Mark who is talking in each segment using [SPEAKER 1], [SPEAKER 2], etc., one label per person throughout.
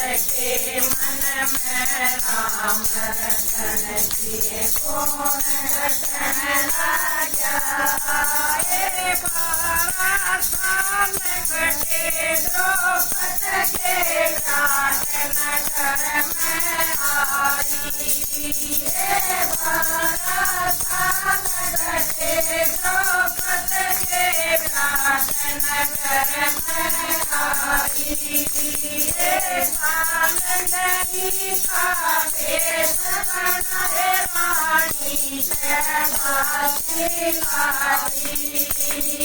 [SPEAKER 1] Jai जिसके मन में राम रटन किए कौन रटन लाजा। ये 12 साल कटे द्रौपद के घाट नगर में आई। ये 12 साल कटे द्रौपद के घाट नगर में आई। ये साल नहीं का देश बनाए रानी सहबासी लाई।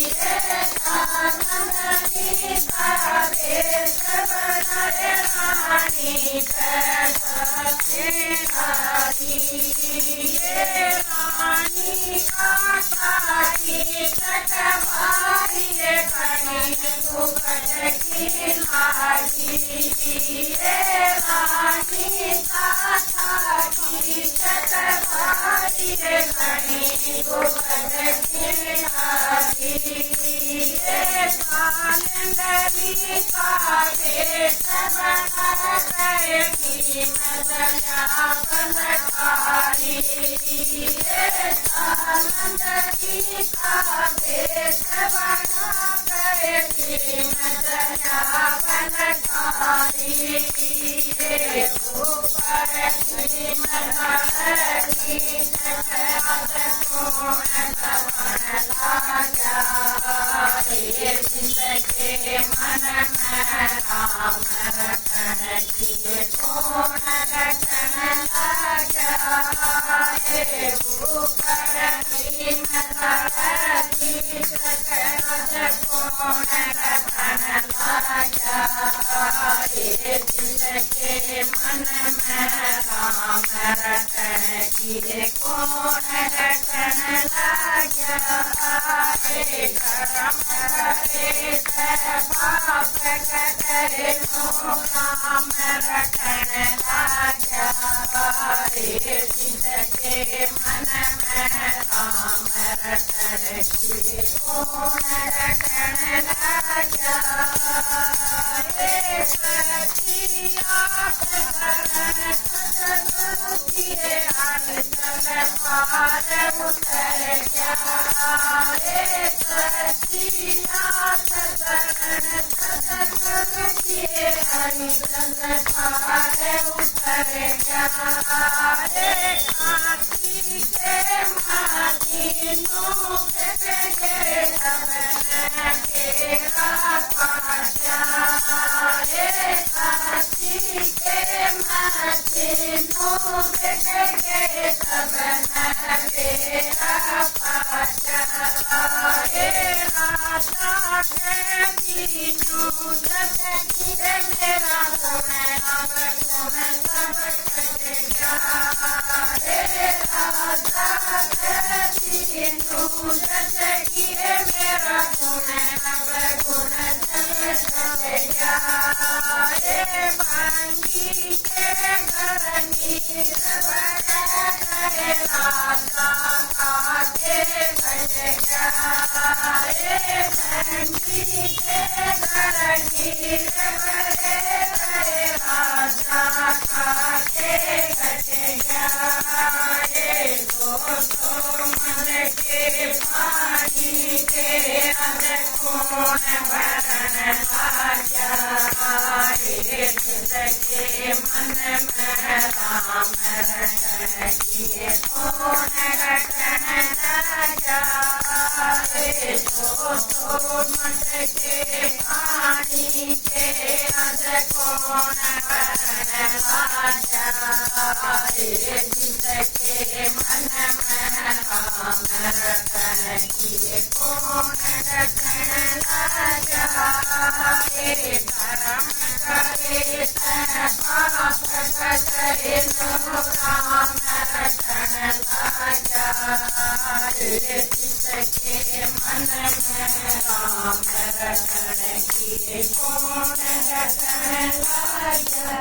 [SPEAKER 1] ये साल नहीं का देश बनाए रानी सहबासी लाई। ये रानी का सारी चटवारी कणी सुगढ़ की लागी। ये रानी का सारी चटवारी कणी सुगढ़ की लागी। ये कालंदरी का देश बना गई मदया बनकारी। ये कालंदरी का देश बना गई मदया बनकारी। ये ऊपर की मदरी चटराज कौन बन लाजा। ये जिसके मन में राम रटन किए कौन रटन लाजा। ये ऊपर की मदरी चटराज कौन बन लाजा। ये जिसके मन में राम रटन किए कौन रटन लाजा। ये कर्म करे पाप करे राम रटन लाजा। ये जिसके मन में राम रटन किए कौन रटन लाजा। ये सचिया शरण सतगुरु दिए अनचल पार उतर जा। ये सचिया शरण सतगुरु दिए अनचल पार उतर जा। ये काशी के माटी नो के सबन तेरा पाशा। ये काशी के माटी नो के सबन तेरा पाशा। ये राजा के दीनू जस गिरे मेरा गुण अब गुण सब कट जा। ये राजा के दीनू जस गिरे मेरा गुण अब गुण सब कट जा। ये बांगी के घर नीर भर गए राजा काटे कट जा। ये बांगी के घर नीर भर गए राजा काटे कट जा। ये दोस्तों मन के पानी के अंदर कौन भरन लाजा। ये जिसके मन में राम रटन किए कौन रटन लाजा। ये दोस्तों मन के पानी के अंदर कौन भरन लाजा। ये जिसके मन में राम रटन किए कौन रटन लाजा। ये कर्म करे पाप करे राम रटन लाजा। ये जिसके मन में राम रटन किए कौन रटन लाजा।